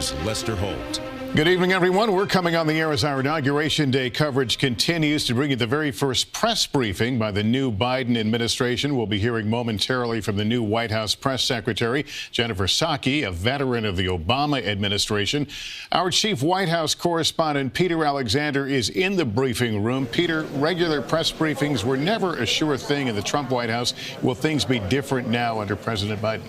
here's Lester Holt. Good evening, everyone. We're coming on the air as our Inauguration Day coverage continues to bring you the very first press briefing by the new Biden administration. We'll be hearing momentarily from the new White House press secretary, Jennifer Psaki, a veteran of the Obama administration. Our chief White House correspondent, Peter Alexander, is in the briefing room. Peter, regular press briefings were never a sure thing in the Trump White House. Will things be different now under President Biden?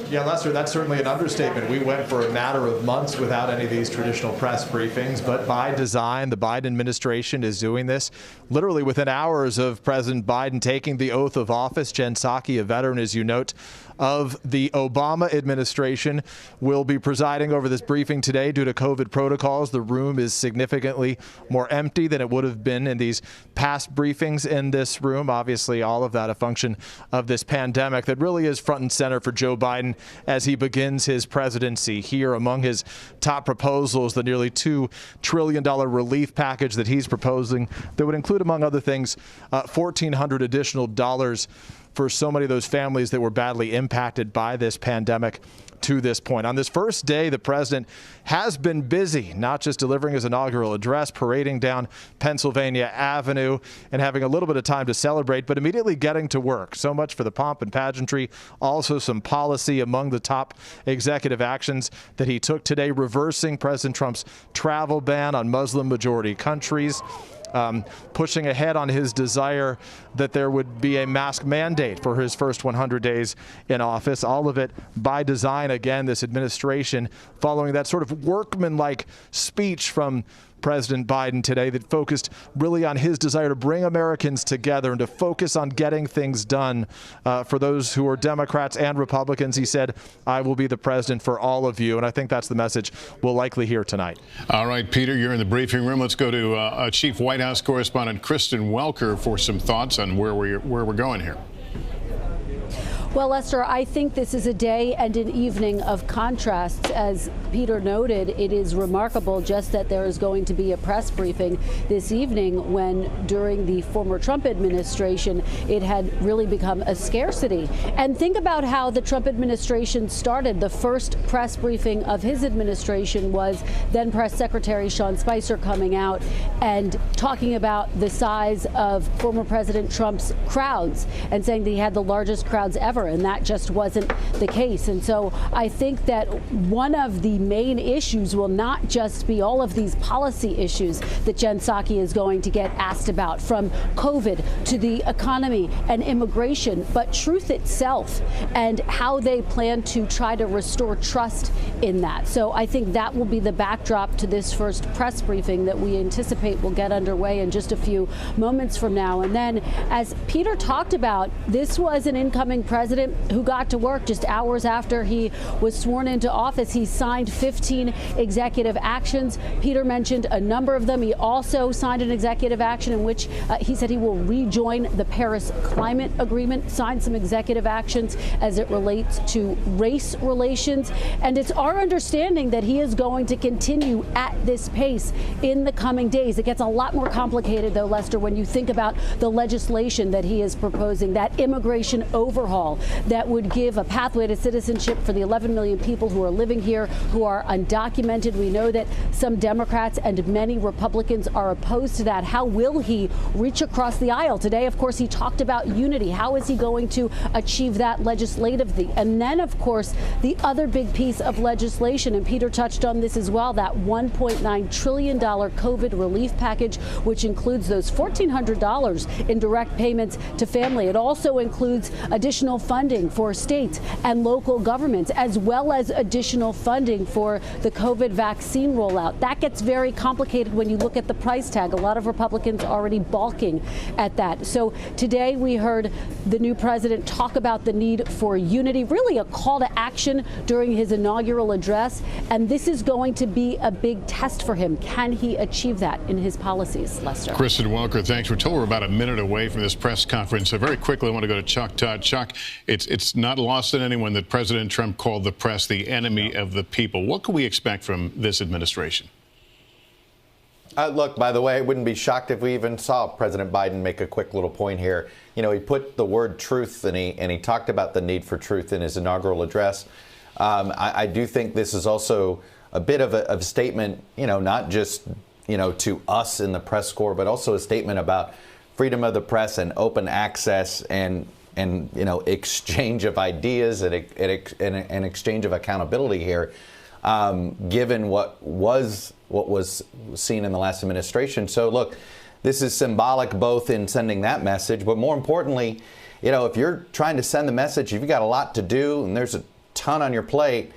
Yeah, Lester, that's certainly an understatement. We went for a matter of months without any of these traditional press briefings, but by design, the Biden administration is doing this literally within hours of President Biden taking the oath of office. Jen Psaki, a veteran, as you note, of the Obama administration, will be presiding over this briefing today due to COVID protocols. The room is significantly more empty than it would have been in these past briefings in this room. Obviously, all of that a function of this pandemic that really is front and center for Joe Biden as he begins his presidency. Here, among his top proposals, the nearly $2 trillion relief package that he's proposing that would include, among other things, $1,400 additional dollars for so many of those families that were badly impacted by this pandemic to this point. On this first day, the president has been busy, not just delivering his inaugural address, parading down Pennsylvania Avenue and having a little bit of time to celebrate, but immediately getting to work. So much for the pomp and pageantry. Also some policy among the top executive actions that he took today, reversing President Trump's travel ban on Muslim-majority countries. Pushing ahead on his desire that there would be a mask mandate for his first 100 days in office. All of it by design. Again, this administration following that sort of workmanlike speech from President Biden today that focused really on his desire to bring Americans together and to focus on getting things done for those who are Democrats and Republicans. He said, I will be the president for all of you. And I think that's the message we'll likely hear tonight. All right, Peter, you're in the briefing room. Let's go to Chief White House correspondent Kristen Welker for some thoughts on where we're going here. Well, Lester, I think this is a day and an evening of contrasts. As Peter noted, it is remarkable just that there is going to be a press briefing this evening when during the former Trump administration, it had really become a scarcity. And think about how the Trump administration started. The first press briefing of his administration was then Press Secretary Sean Spicer coming out and talking about the size of former President Trump's crowds and saying that he had the largest crowds ever. And that just wasn't the case. And so I think that one of the main issues will not just be all of these policy issues that Jen Psaki is going to get asked about, from COVID to the economy and immigration, but truth itself and how they plan to try to restore trust in that. So I think that will be the backdrop to this first press briefing that we anticipate will get underway in just a few moments from now. And then, as Peter talked about, this was an incoming president who got to work just hours after he was sworn into office. He signed 15 executive actions. Peter mentioned a number of them. He also signed an executive action in which he said he will rejoin the Paris Climate Agreement, signed some executive actions as it relates to race relations. And it's our understanding that he is going to continue at this pace in the coming days. It gets a lot more complicated, though, Lester, when you think about the legislation that he is proposing, that immigration overhaul that would give a pathway to citizenship for the 11 million people who are living here, who are undocumented. We know that some Democrats and many Republicans are opposed to that. How will he reach across the aisle? Today, of course, he talked about unity. How is he going to achieve that legislatively? And then, of course, the other big piece of legislation, and Peter touched on this as well, that $1.9 trillion COVID relief package, which includes those $1,400 in direct payments to family. It also includes additional funding for states and local governments, as well as additional funding for the COVID vaccine rollout. That gets very complicated when you look at the price tag. A lot of Republicans already balking at that. So today we heard the new president talk about the need for unity, really a call to action during his inaugural address. And this is going to be a big test for him. Can he achieve that in his policies, Lester? Kristen Welker, thanks. We're told we're about a minute away from this press conference. So very quickly, I want to go to Chuck Todd. Chuck, it's not lost on anyone that President Trump called the press the enemy of the people. What can we expect from this administration? Look, by the way, I wouldn't be shocked if we even saw President Biden make a quick little point here. You know, he put the word truth and he talked about the need for truth in his inaugural address. I do think this is also a bit of a statement, not just, to us in the press corps, but also a statement about freedom of the press and open access and exchange of ideas and exchange of accountability here, given what was seen in the last administration. So look, this is symbolic both in sending that message, but more importantly, if you're trying to send the message, if you've got a lot to do and there's a ton on your plate,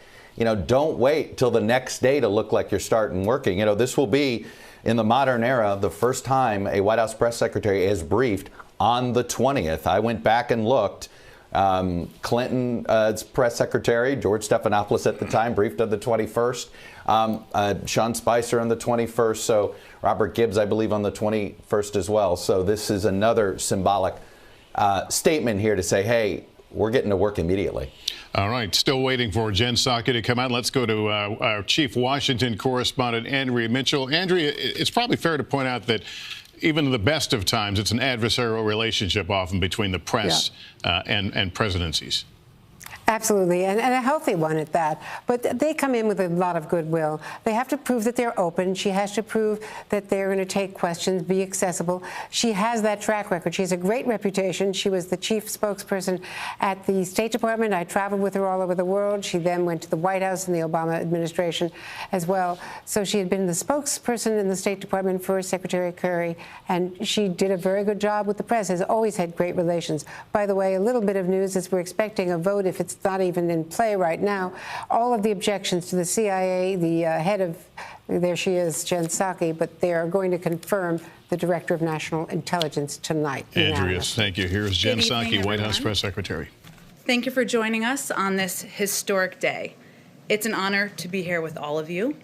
don't wait till the next day to look like you're starting working. This will be, in the modern era, the first time a White House press secretary is briefed on the 20th. I went back and looked. Clinton's press secretary, George Stephanopoulos at the time, briefed on the 21st. Sean Spicer on the 21st. So Robert Gibbs, I believe, on the 21st as well. So this is another symbolic statement here to say, hey, we're getting to work immediately. All right. Still waiting for Jen Psaki to come out. Let's go to our chief Washington correspondent, Andrea Mitchell. Andrea, it's probably fair to point out that even in the best of times, it's an adversarial relationship often between the press and presidencies. Absolutely, and a healthy one at that. But they come in with a lot of goodwill. They have to prove that they're open. She has to prove that they're going to take questions, be accessible. She has that track record. She has a great reputation. She was the chief spokesperson at the State Department. I traveled with her all over the world. She then went to the White House in the Obama administration as well. So she had been the spokesperson in the State Department for Secretary Kerry, and she did a very good job with the press, has always had great relations. By the way, a little bit of news is we're expecting a vote, if it's not even in play right now. All of the objections to the CIA, the head of, there she is, Jen Psaki, but they are going to confirm the Director of National Intelligence tonight. Andrea, thank you. Here's Jen Psaki, White House Press Secretary. Thank you for joining us on this historic day. It's an honor to be here with all of you.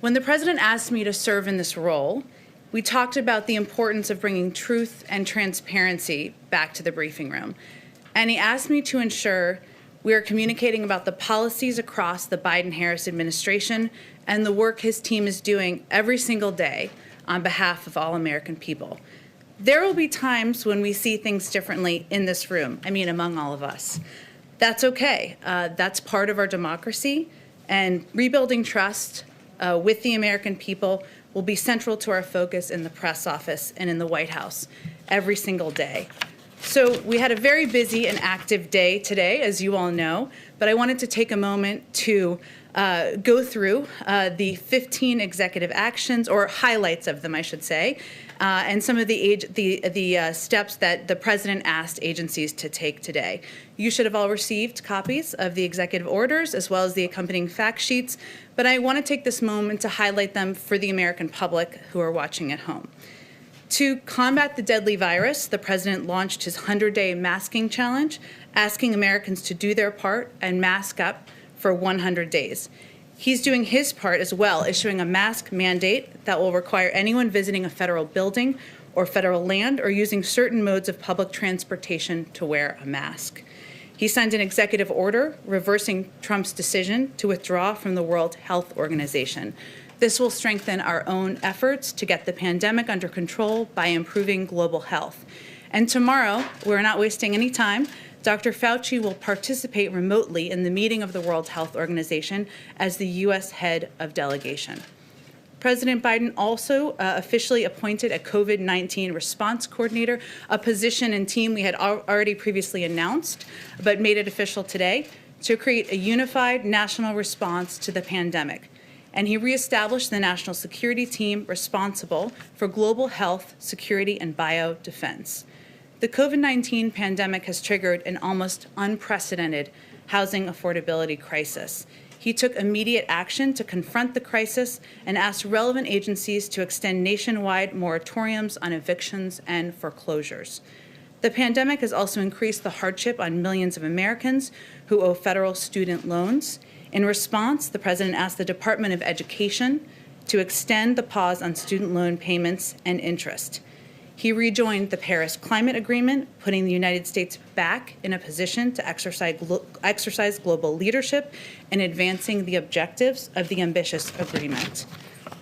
When the President asked me to serve in this role, we talked about the importance of bringing truth and transparency back to the briefing room. And he asked me to ensure we are communicating about the policies across the Biden-Harris administration and the work his team is doing every single day on behalf of all American people. There will be times when we see things differently in this room, among all of us. That's okay. That's part of our democracy, and rebuilding trust with the American people will be central to our focus in the press office and in the White House every single day. So we had a very busy and active day today, as you all know, but I wanted to take a moment to go through the 15 executive actions, or highlights of them, I should say, and some of the steps that the President asked agencies to take today. You should have all received copies of the executive orders as well as the accompanying fact sheets, but I want to take this moment to highlight them for the American public who are watching at home. To combat the deadly virus, the President launched his 100-day masking challenge, asking Americans to do their part and mask up for 100 days. He's doing his part as well, issuing a mask mandate that will require anyone visiting a federal building or federal land or using certain modes of public transportation to wear a mask. He signed an executive order reversing Trump's decision to withdraw from the World Health Organization. This will strengthen our own efforts to get the pandemic under control by improving global health. And tomorrow, we're not wasting any time, Dr. Fauci will participate remotely in the meeting of the World Health Organization as the U.S. head of delegation. President Biden also officially appointed a COVID-19 response coordinator, a position and team we had already previously announced, but made it official today, to create a unified national response to the pandemic. And he reestablished the national security team responsible for global health, security, and biodefense. The COVID-19 pandemic has triggered an almost unprecedented housing affordability crisis. He took immediate action to confront the crisis and asked relevant agencies to extend nationwide moratoriums on evictions and foreclosures. The pandemic has also increased the hardship on millions of Americans who owe federal student loans. In response, the President asked the Department of Education to extend the pause on student loan payments and interest. He rejoined the Paris Climate Agreement, putting the United States back in a position to exercise global leadership and advancing the objectives of the ambitious agreement.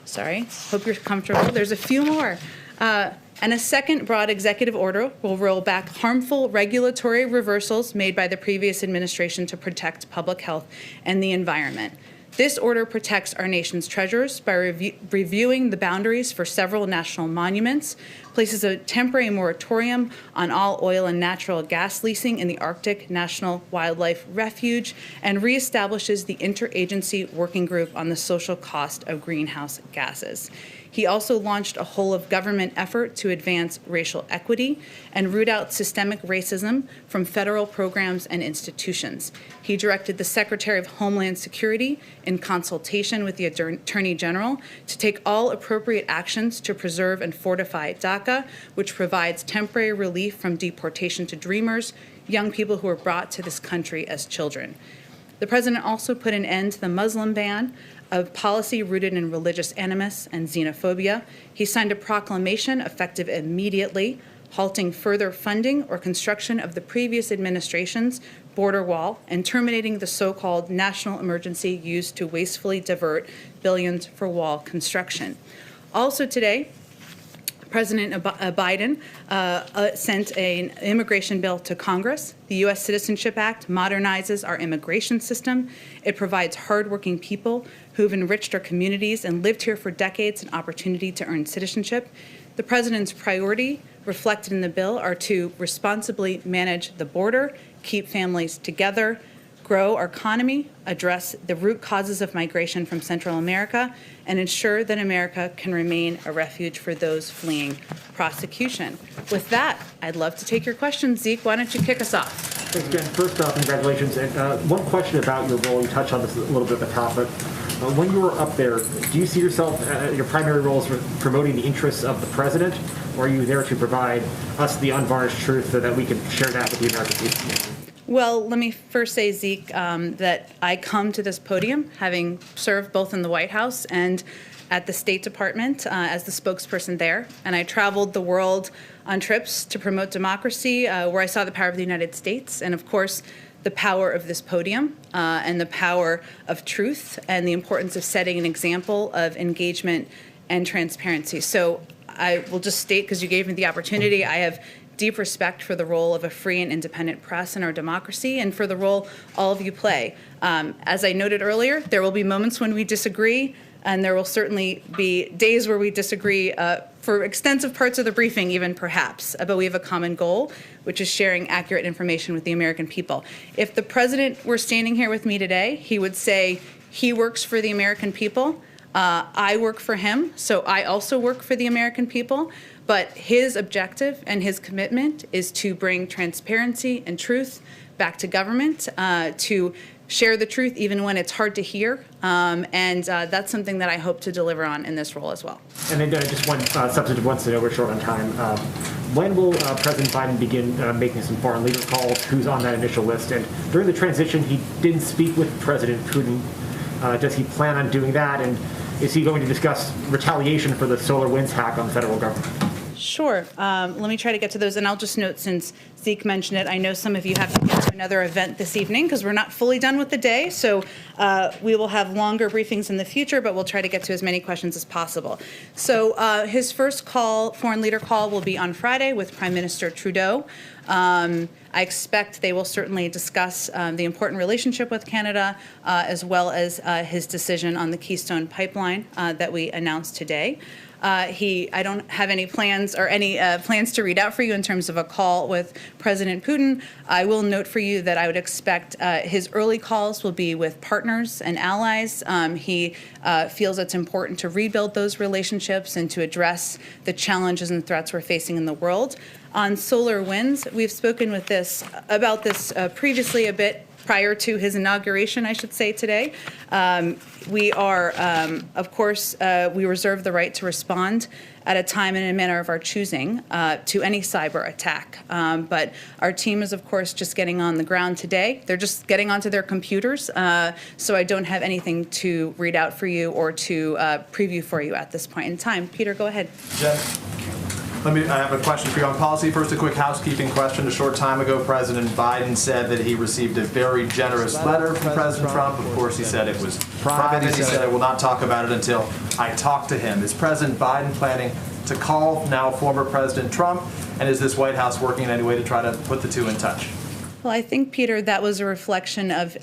Sorry, hope you're comfortable. There's a few more. And a second broad executive order will roll back harmful regulatory reversals made by the previous administration to protect public health and the environment. This order protects our nation's treasures by reviewing the boundaries for several national monuments, places a temporary moratorium on all oil and natural gas leasing in the Arctic National Wildlife Refuge, and reestablishes the Interagency Working Group on the Social Cost of Greenhouse Gases. He also launched a whole-of-government effort to advance racial equity and root out systemic racism from federal programs and institutions. He directed the Secretary of Homeland Security, in consultation with the Attorney General, to take all appropriate actions to preserve and fortify DACA, which provides temporary relief from deportation to Dreamers, young people who were brought to this country as children. The president also put an end to the Muslim ban, a policy rooted in religious animus and xenophobia. He signed a proclamation effective immediately, halting further funding or construction of the previous administration's border wall and terminating the so-called national emergency used to wastefully divert billions for wall construction. Also today, President Biden sent an immigration bill to Congress. The U.S. Citizenship Act modernizes our immigration system. It provides hardworking people who've enriched our communities and lived here for decades an opportunity to earn citizenship. The president's priority reflected in the bill are to responsibly manage the border, keep families together, grow our economy, address the root causes of migration from Central America, and ensure that America can remain a refuge for those fleeing prosecution. With that, I'd love to take your questions. Zeke, why don't you kick us off? Thanks, Jen. First off, congratulations. And one question about your role. You touched on this a little bit at the top, but when you were up there, do you see yourself, your primary role is promoting the interests of the president, or are you there to provide us the unvarnished truth so that we can share that with the American people? Well, let me first say, Zeke, that I come to this podium having served both in the White House and at the State Department as the spokesperson there. And I traveled the world on trips to promote democracy, where I saw the power of the United States and, of course, the power of this podium and the power of truth and the importance of setting an example of engagement and transparency. So I will just state, because you gave me the opportunity, I have deep respect for the role of a free and independent press in our democracy and for the role all of you play. As I noted earlier, there will be moments when we disagree, and there will certainly be days where we disagree for extensive parts of the briefing, even perhaps. But we have a common goal, which is sharing accurate information with the American people. If the president were standing here with me today, he would say he works for the American people. I work for him, so I also work for the American people. But his objective and his commitment is to bring transparency and truth back to government, to share the truth even when it's hard to hear. And that's something that I hope to deliver on in this role as well. And then just one substantive one, so we're short on time. When will President Biden begin making some foreign leader calls? Who's on that initial list? And during the transition, he didn't speak with President Putin. Does he plan on doing that? And is he going to discuss retaliation for the SolarWinds hack on the federal government? Sure. Let me try to get to those. And I'll just note, since Zeke mentioned it, I know some of you have to get to another event this evening because we're not fully done with the day. So we will have longer briefings in the future, but we'll try to get to as many questions as possible. So his first call, foreign leader call, will be on Friday with Prime Minister Trudeau. I expect they will certainly discuss the important relationship with Canada, as well as his decision on the Keystone Pipeline that we announced today. I don't have any plans to read out for you in terms of a call with President Putin. I will note for you that I would expect his early calls will be with partners and allies. He feels it's important to rebuild those relationships and to address the challenges and threats we're facing in the world. On SolarWinds, we've spoken about this previously a bit prior to his inauguration, I should say, today. We are, of course, we reserve the right to respond at a time and in a manner of our choosing to any cyber attack. But our team is, of course, just getting on the ground today. They're just getting onto their computers, so I don't have anything to read out for you or to preview for you at this point in time. Peter, go ahead. Jen, I have a question for you on policy. First, a quick housekeeping question. A short time ago, President Biden said that he received a very generous letter from President Trump. Of course, he said it was private. He said, I will not talk about it until I talk to him. Is President Biden planning to call now former President Trump? And is this White House working in any way to try to put the two in touch? Well, I think, Peter, that was a reflection of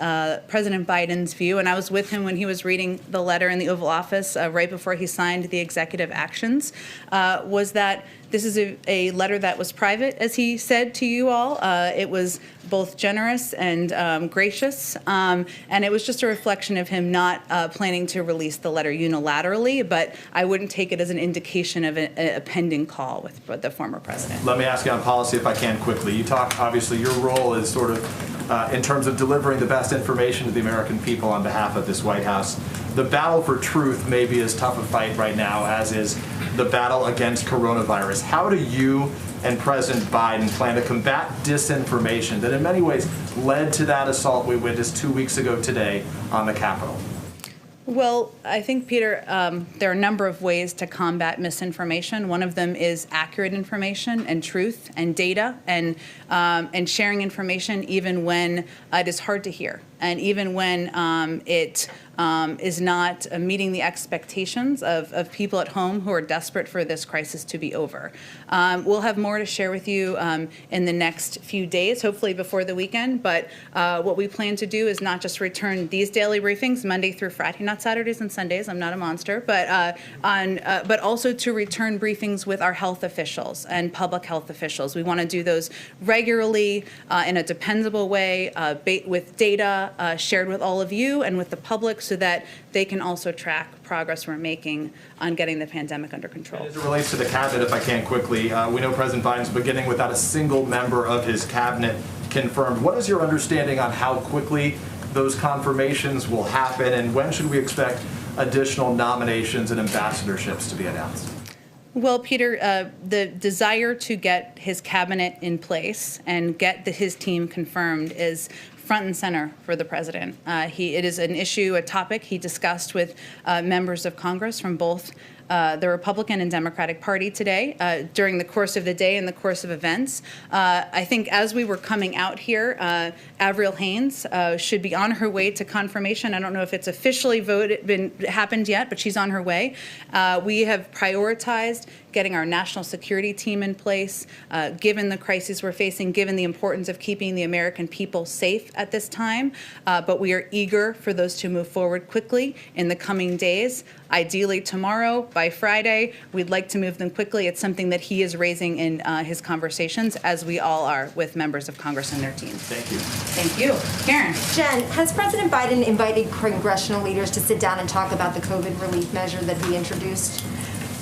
President Biden's view, and I was with him when he was reading the letter in the Oval Office right before he signed the executive actions, was that this is a letter that was private, as he said to you all. It was both generous and gracious, and it was just a reflection of him not planning to release the letter unilaterally, but I wouldn't take it as an indication of a pending call with the former president. Let me ask you on policy, if I can, quickly. You talk, obviously, your role is sort of in terms of delivering the best information to the American people on behalf of this White House. The battle for truth may be as tough a fight right now as is the battle against coronavirus. How do you and President Biden plan to combat disinformation that in many ways led to that assault we witnessed 2 weeks ago today on the Capitol? Well, I think, Peter, there are a number of ways to combat misinformation. One of them is accurate information and truth and data and sharing information even when it is hard to hear and even when it is not meeting the expectations of people at home who are desperate for this crisis to be over. We'll have more to share with you in the next few days, hopefully before the weekend. But what we plan to do is not just return these daily briefings Monday through Friday, not Saturdays and Sundays. I'm not a monster, but also to return briefings with our health officials and public health officials. We want to do those regularly in a dependable way with data shared with all of you and with the public, so that they can also track progress we're making on getting the pandemic under control. As it relates to the cabinet, if I can quickly, we know President Biden's beginning without a single member of his cabinet confirmed. What is your understanding on how quickly those confirmations will happen, and when should we expect additional nominations and ambassadorships to be announced? Well, Peter, the desire to get his cabinet in place and get his team confirmed is front and center for the president. It is an issue, a topic he discussed with members of Congress from both the Republican and Democratic Party today during the course of the day and the course of events. I think as we were coming out here, Avril Haines should be on her way to confirmation. I don't know if it's officially happened yet, but she's on her way. We have prioritized getting our national security team in place, given the crisis we're facing, given the importance of keeping the American people safe at this time. But we are eager for those to move forward quickly in the coming days. Ideally tomorrow, by Friday, we'd like to move them quickly. It's something that he is raising in his conversations, as we all are with members of Congress and their teams. Thank you. Thank you. Karen. Jen, has President Biden invited congressional leaders to sit down and talk about the COVID relief measure that he introduced?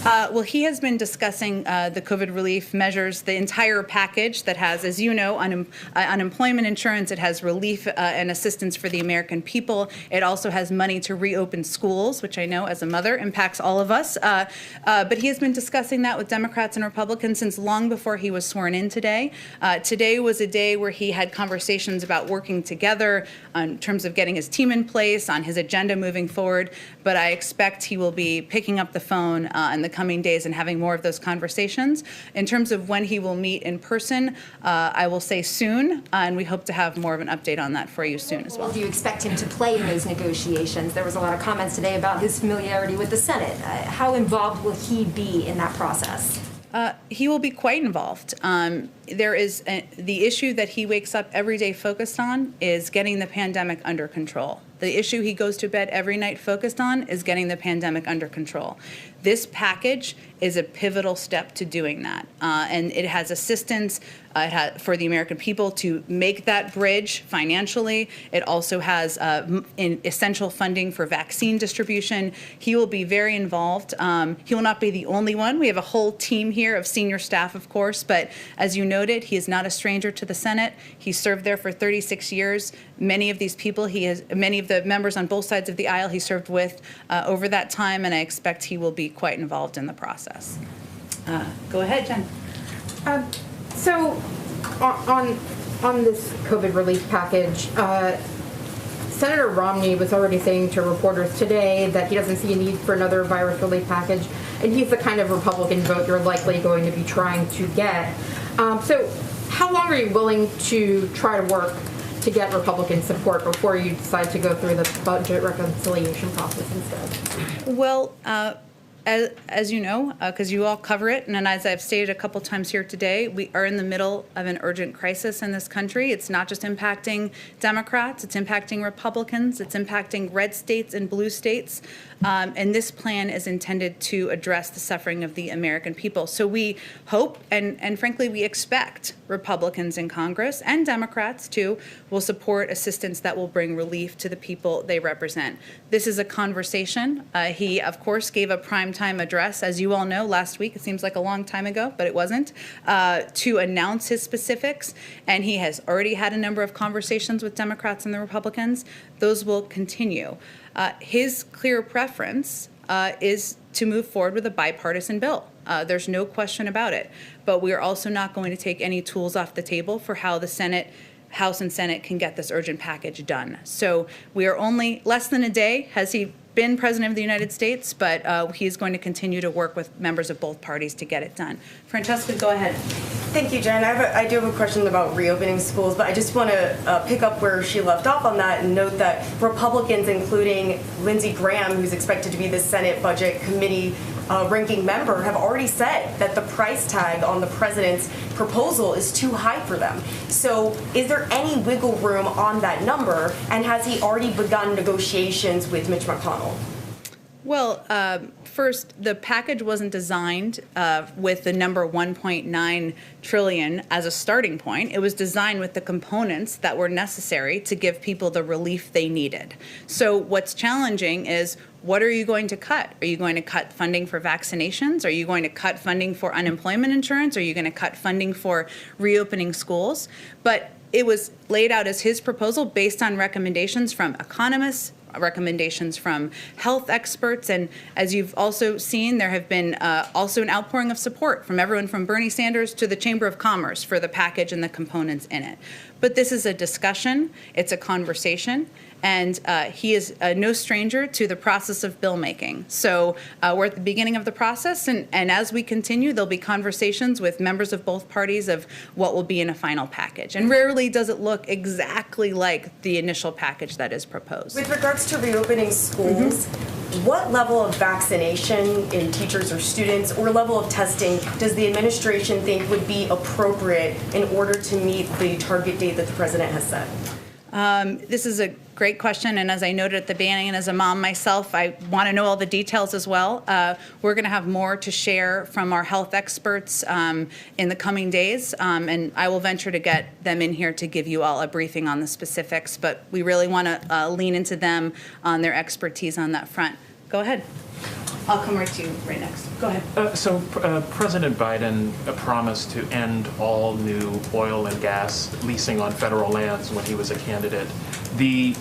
Well, he has been discussing the COVID relief measures, the entire package that has, as you know, unemployment insurance. It has relief and assistance for the American people. It also has money to reopen schools, which I know as a mother impacts all of us. But he has been discussing that with Democrats and Republicans since long before he was sworn in today. Today was a day where he had conversations about working together in terms of getting his team in place, on his agenda moving forward. But I expect he will be picking up the phone in the coming days and having more of those conversations. In terms of when he will meet in person, I will say soon, and we hope to have more of an update on that for you soon as well. Do you expect him to play in those negotiations? There was a lot of comments today about his familiarity with the Senate. How involved will he be in that process? He will be quite involved. There is the issue that he wakes up every day focused on is getting the pandemic under control. The issue he goes to bed every night focused on is getting the pandemic under control. This package is a pivotal step to doing that. And it has assistance for the American people to make that bridge financially. It also has essential funding for vaccine distribution. He will be very involved. He will not be the only one. We have a whole team here of senior staff, of course, but as you noted, he is not a stranger to the Senate. He served there for 36 years. Many of these people, many of the members on both sides of the aisle he served with over that time, and I expect he will be quite involved in the process. Go ahead, Jen. So, on this COVID relief package, Senator Romney was already saying to reporters today that he doesn't see a need for another virus relief package, and he's the kind of Republican vote you're likely going to be trying to get. So, how long are you willing to try to work to get Republican support before you decide to go through the budget reconciliation process instead? Well, as you know, because you all cover it, and as I've stated a couple times here today, we are in the middle of an urgent crisis in this country. It's not just impacting Democrats, it's impacting Republicans, it's impacting red states and blue states, and this plan is intended to address the suffering of the American people. So we hope, and frankly, we expect Republicans in Congress and Democrats too will support assistance that will bring relief to the people they represent. This is a conversation. He, of course, gave a primetime address, as you all know, last week. It seems like a long time ago, but it wasn't, to announce his specifics. And he has already had a number of conversations with Democrats and the Republicans. Those will continue. His clear preference is to move forward with a bipartisan bill. There's no question about it. But we are also not going to take any tools off the table for how the House and Senate can get this urgent package done. So we are only less than a day has he been president of the United States, but he is going to continue to work with members of both parties to get it done. Francesca, go ahead. Thank you, Jen. I do have a question about reopening schools, but I just want to pick up where she left off on that and note that Republicans, including Lindsey Graham, who's expected to be the Senate Budget Committee ranking member, have already said that the price tag on the president's proposal is too high for them. So is there any wiggle room on that number, and has he already begun negotiations with Mitch McConnell? Well, first, the package wasn't designed with the number 1.9 trillion as a starting point. It was designed with the components that were necessary to give people the relief they needed. So what's challenging is, what are you going to cut? Are you going to cut funding for vaccinations? Are you going to cut funding for unemployment insurance? Are you going to cut funding for reopening schools? But it was laid out as his proposal based on recommendations from economists, recommendations from health experts, and as you've also seen, there have been also an outpouring of support from everyone from Bernie Sanders to the Chamber of Commerce for the package and the components in it. But this is a discussion, it's a conversation, and he is no stranger to the process of bill making. So we're at the beginning of the process, and as we continue, there'll be conversations with members of both parties of what will be in a final package. And rarely does it look exactly like the initial package that is proposed. With regards to reopening schools, what level of vaccination in teachers or students or level of testing does the administration think would be appropriate in order to meet the target date that the president has set? This is a great question, and as I noted at the beginning, and as a mom myself, I want to know all the details as well. We're going to have more to share from our health experts in the coming days, and I will venture to get them in here to give you all a briefing on the specifics, but we really want to lean into them on their expertise on that front. Go ahead. I'll come right to you right next. Go ahead. So President Biden promised to end all new oil and gas leasing on federal lands when he was a candidate. The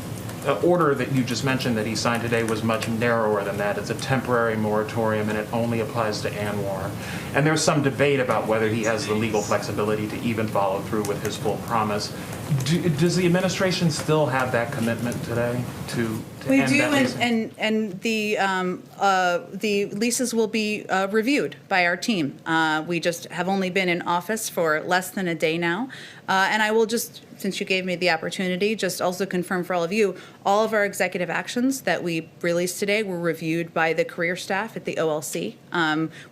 order that you just mentioned that he signed today was much narrower than that. It's a temporary moratorium, and it only applies to ANWR. And there's some debate about whether he has the legal flexibility to even follow through with his full promise. Does the administration still have that commitment today to we end do, that leasing? and the leases will be reviewed by our team. We just have only been in office for less than a day now, and I will just, since you gave me the opportunity, just also confirm for all of you, all of our executive actions that we released today were reviewed by the career staff at the OLC.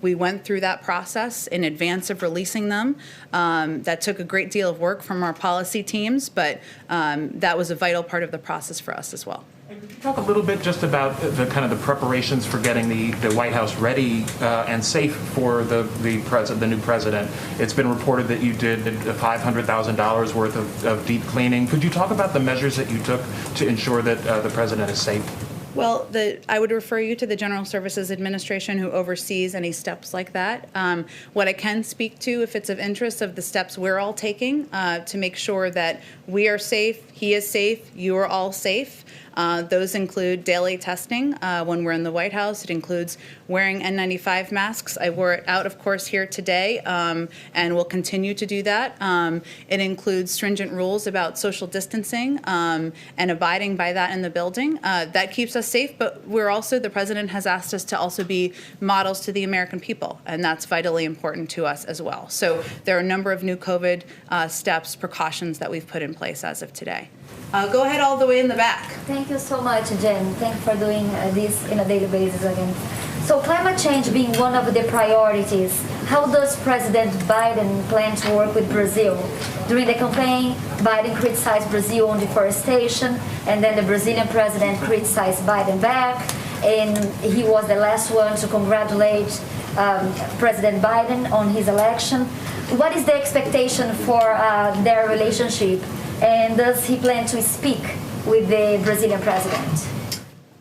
We went through that process in advance of releasing them. That took a great deal of work from our policy teams, but that was a vital part of the process for us as well. Could you talk a little bit just about the kind of the preparations for getting the White House ready and safe for the new president? It's been reported that you did $500,000 worth of deep cleaning. Could you talk about the measures that you took to ensure that the president is safe? Well, I would refer you to the General Services Administration, who oversees any steps like that. What I can speak to, if it's of interest, of the steps we're all taking to make sure that we are safe, he is safe, you are all safe. Those include daily testing when we're in the White House. It includes wearing N95 masks. I wore it out, of course, here today, and will continue to do that. It includes stringent rules about social distancing and abiding by that in the building. That keeps us safe, but we're also, the president has asked us to also be models to the American people, and that's vitally important to us as well. So there are a number of new COVID steps, precautions that we've put in place as of today. Go ahead all the way in the back. Thank you so much, Jen. Thank you for doing this on a daily basis again. So climate change being one of the priorities, how does President Biden plan to work with Brazil? During the campaign, Biden criticized Brazil on deforestation, and then the Brazilian president criticized Biden back, and he was the last one to congratulate President Biden on his election. What is the expectation for their relationship, and does he plan to speak with the Brazilian president?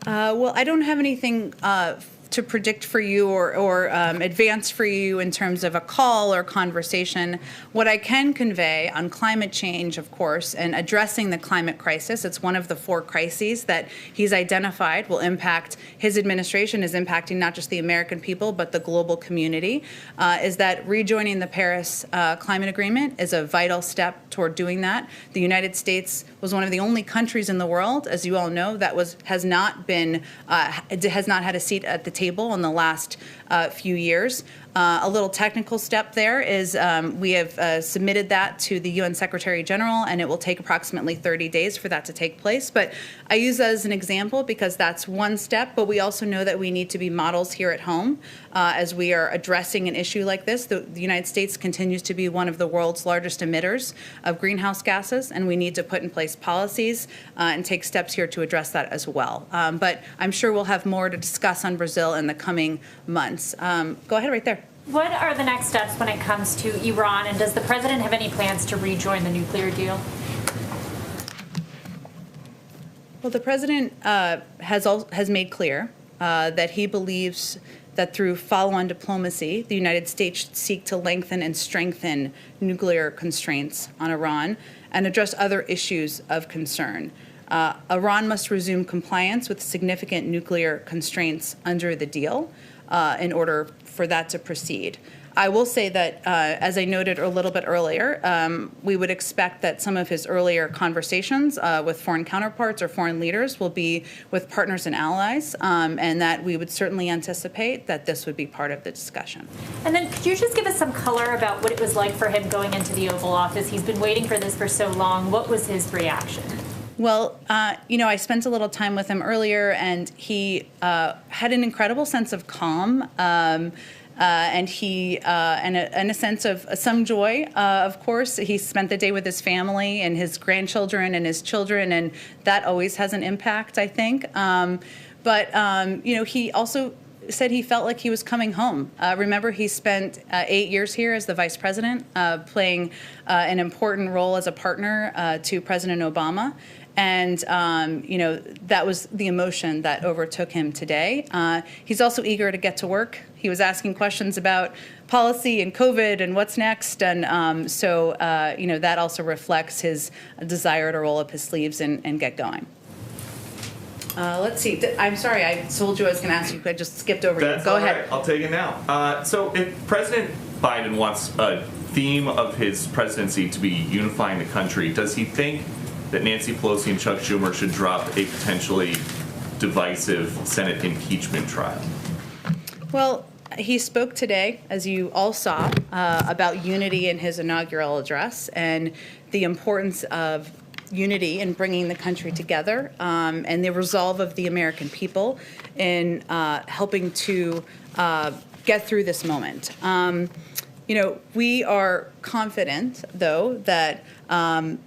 Well, I don't have anything to predict for you or advance for you in terms of a call or conversation. What I can convey on climate change, of course, and addressing the climate crisis, it's one of the 4 crises that he's identified will impact his administration, is impacting not just the American people, but the global community, is that rejoining the Paris Climate Agreement is a vital step toward doing that. The United States was one of the only countries in the world, as you all know, that has not had a seat at the table in the last few years. A little technical step there is we have submitted that to the UN Secretary General, and it will take approximately 30 days for that to take place. But I use that as an example because that's one step, but we also know that we need to be models here at home as we are addressing an issue like this. The United States continues to be one of the world's largest emitters of greenhouse gases, and we need to put in place policies and take steps here to address that as well. But I'm sure we'll have more to discuss on Brazil in the coming months. Go ahead right there. What are the next steps when it comes to Iran, and does the president have any plans to rejoin the nuclear deal? Well, the president has made clear that he believes that through follow-on diplomacy, the United States should seek to lengthen and strengthen nuclear constraints on Iran and address other issues of concern. Iran must resume compliance with significant nuclear constraints under the deal in order for that to proceed. I will say that, as I noted a little bit earlier, we would expect that some of his earlier conversations with foreign counterparts or foreign leaders will be with partners and allies, and that we would certainly anticipate that this would be part of the discussion. And then could you just give us some color about what it was like for him going into the Oval Office? He's been waiting for this for so long. What was his reaction? Well, I spent a little time with him earlier, and he had an incredible sense of calm, and a sense of some joy. Of course, he spent the day with his family and his grandchildren and his children, and that always has an impact, I think. He also said he felt like he was coming home. Remember, he spent 8 years here as the vice president, playing an important role as a partner to President Obama. And, that was the emotion that overtook him today. He's also eager to get to work. He was asking questions about policy and COVID and what's next. And that also reflects his desire to roll up his sleeves and get going. Let's see. I'm sorry. I told you I was going to ask you. I just skipped over you. Go ahead. Right. I'll take it now. So if President Biden wants a theme of his presidency to be unifying the country, does he think that Nancy Pelosi and Chuck Schumer should drop a potentially divisive Senate impeachment trial? Well, he spoke today, as you all saw, about unity in his inaugural address and the importance of unity in bringing the country together and the resolve of the American people in helping to get through this moment. We are confident, though, that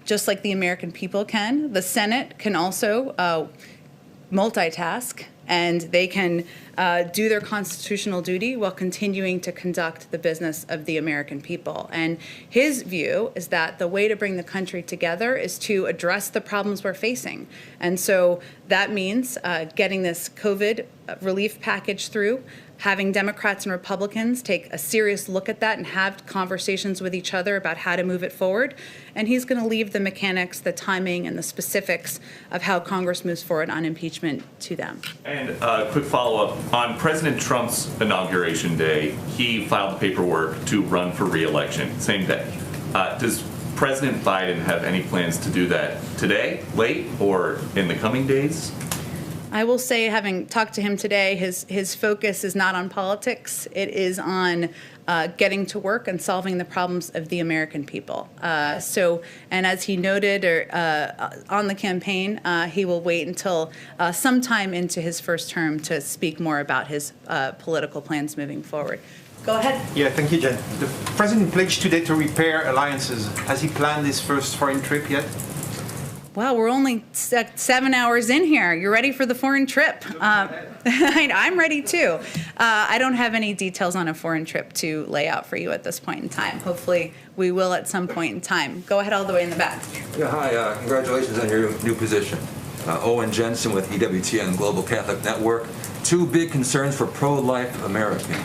just like the American people can, the Senate can also multitask, and they can do their constitutional duty while continuing to conduct the business of the American people. And his view is that the way to bring the country together is to address the problems we're facing. And so that means getting this COVID relief package through, having Democrats and Republicans take a serious look at that and have conversations with each other about how to move it forward. And he's going to leave the mechanics, the timing, and the specifics of how Congress moves forward on impeachment to them. And a quick follow-up. On President Trump's inauguration day, he filed the paperwork to run for re-election, same day. Does President Biden have any plans to do that today, late, or in the coming days? I will say, having talked to him today, his focus is not on politics. It is on getting to work and solving the problems of the American people. And as he noted on the campaign, he will wait until sometime into his first term to speak more about his political plans moving forward. Go ahead. Yeah, thank you, Jen. The president pledged today to repair alliances. Has he planned his first foreign trip yet? Well, we're only 7 hours in here. You're ready for the foreign trip. I'm ready too. I don't have any details on a foreign trip to lay out for you at this point in time. Hopefully we will at some point in time. Go ahead all the way in the back. Yeah, hi. Congratulations on your new position. Owen Jensen with EWTN Global Catholic Network. Two big concerns for pro-life Americans.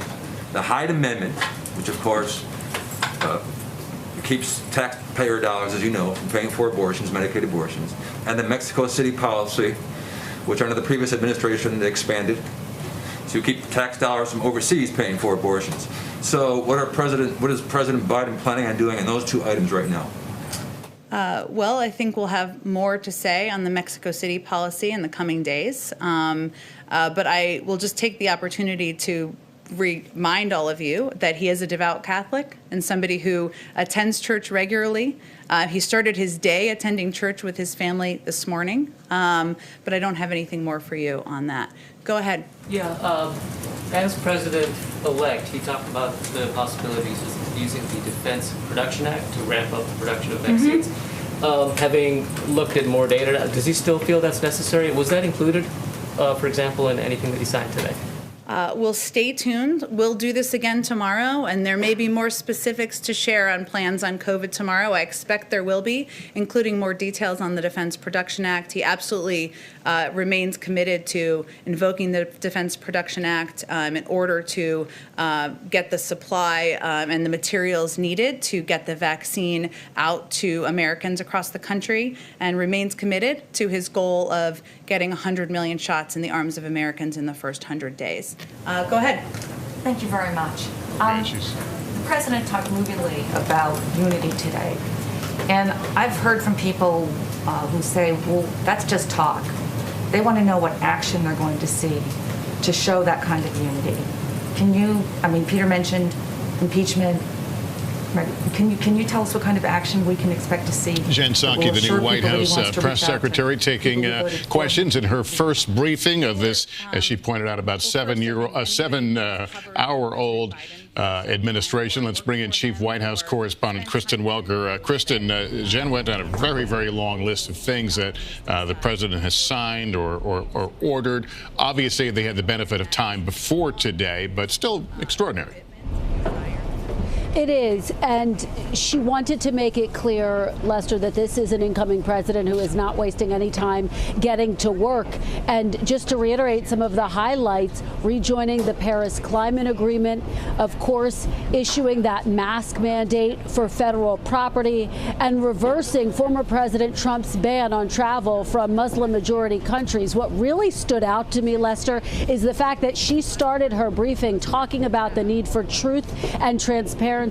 The Hyde Amendment, which of course keeps taxpayer dollars, as you know, from paying for abortions, Medicaid abortions, and the Mexico City policy, which under the previous administration they expanded to keep tax dollars from overseas paying for abortions. So what is President Biden planning on doing on those two items right now? Well, I think we'll have more to say on the Mexico City policy in the coming days. But I will just take the opportunity to remind all of you that he is a devout Catholic and somebody who attends church regularly. He started his day attending church with his family this morning, but I don't have anything more for you on that. Go ahead. Yeah, as president-elect, he talked about the possibilities of using the Defense Production Act to ramp up the production of vaccines. Having looked at more data, does he still feel that's necessary? Was that included, for example, in anything that he signed today? We'll stay tuned. We'll do this again tomorrow, and there may be more specifics to share on plans on COVID tomorrow. I expect there will be, including more details on the Defense Production Act. He absolutely remains committed to invoking the Defense Production Act in order to get the supply and the materials needed to get the vaccine out to Americans across the country, and remains committed to his goal of getting 100 million shots in the arms of Americans in the first 100 days. Go ahead. Thank you very much. The president talked movingly about unity today. And I've heard from people who say, well, that's just talk. They want to know what action they're going to see to show that kind of unity. Peter mentioned impeachment. Can you tell us what kind of action we can expect to see? Jen Psaki, the new White House press secretary, taking questions in her first briefing of this, as she pointed out, about 7-hour-old administration. Let's bring in Chief White House Correspondent Kristen Welker. Kristen, Jen went down a very, very long list of things that the president has signed or ordered. Obviously, they had the benefit of time before today, but still extraordinary. It is, and she wanted to make it clear, Lester, that this is an incoming president who is not wasting any time getting to work. And just to reiterate some of the highlights, rejoining the Paris Climate Agreement, of course, issuing that mask mandate for federal property, and reversing former President Trump's ban on travel from Muslim-majority countries. What really stood out to me, Lester, is the fact that she started her briefing talking about the need for truth and transparency.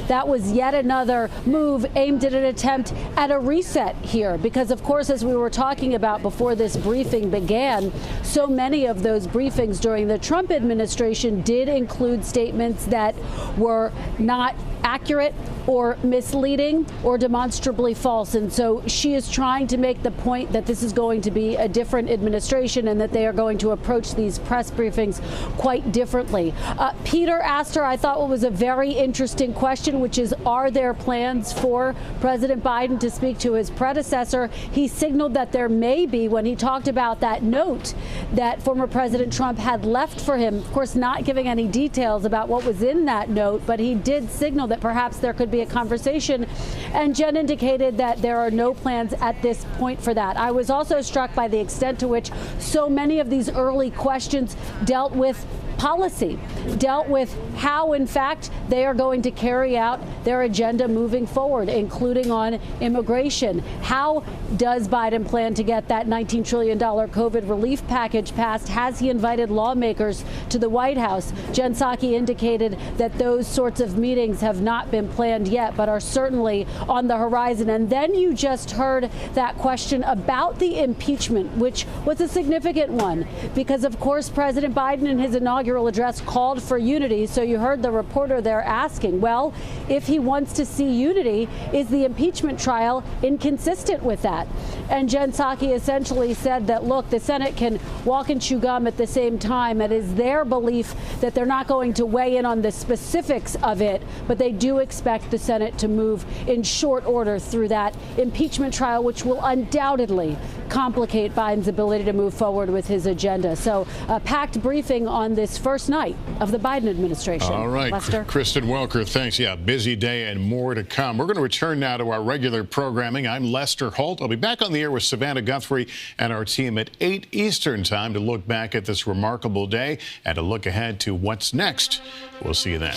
That was yet another move aimed at an attempt at a reset here, because, of course, as we were talking about before this briefing began, so many of those briefings during the Trump administration did include statements that were not accurate or misleading or demonstrably false. And so she is trying to make the point that this is going to be a different administration and that they are going to approach these press briefings quite differently. Peter asked her, I thought, what was a very interesting question, which is, are there plans for President Biden to speak to his predecessor? He signaled that there may be when he talked about that note that former President Trump had left for him. Of course, not giving any details about what was in that note, but he did signal that perhaps there could be a conversation. And Jen indicated that there are no plans at this point for that. I was also struck by the extent to which so many of these early questions dealt with policy, dealt with how, in fact, they are going to carry out their agenda moving forward, including on immigration. How does Biden plan to get that $19 trillion COVID relief package passed? Has he invited lawmakers to the White House? Jen Psaki indicated that those sorts of meetings have not been planned yet, but are certainly on the horizon. And then you just heard that question about the impeachment, which was a significant one, because, of course, President Biden in his inauguration inaugural address called for unity. So you heard the reporter there asking, well, if he wants to see unity, is the impeachment trial inconsistent with that? And Jen Psaki essentially said that, look, the Senate can walk and chew gum at the same time. It is their belief that they're not going to weigh in on the specifics of it, but they do expect the Senate to move in short order through that impeachment trial, which will undoubtedly complicate Biden's ability to move forward with his agenda. So a packed briefing on this first night of the Biden administration. All right, Lester? Kristen Welker, thanks. Yeah, busy day and more to come. We're going to return now to our regular programming. I'm Lester Holt. I'll be back on the air with Savannah Guthrie and our team at 8 Eastern time to look back at this remarkable day and to look ahead to what's next. We'll see you then.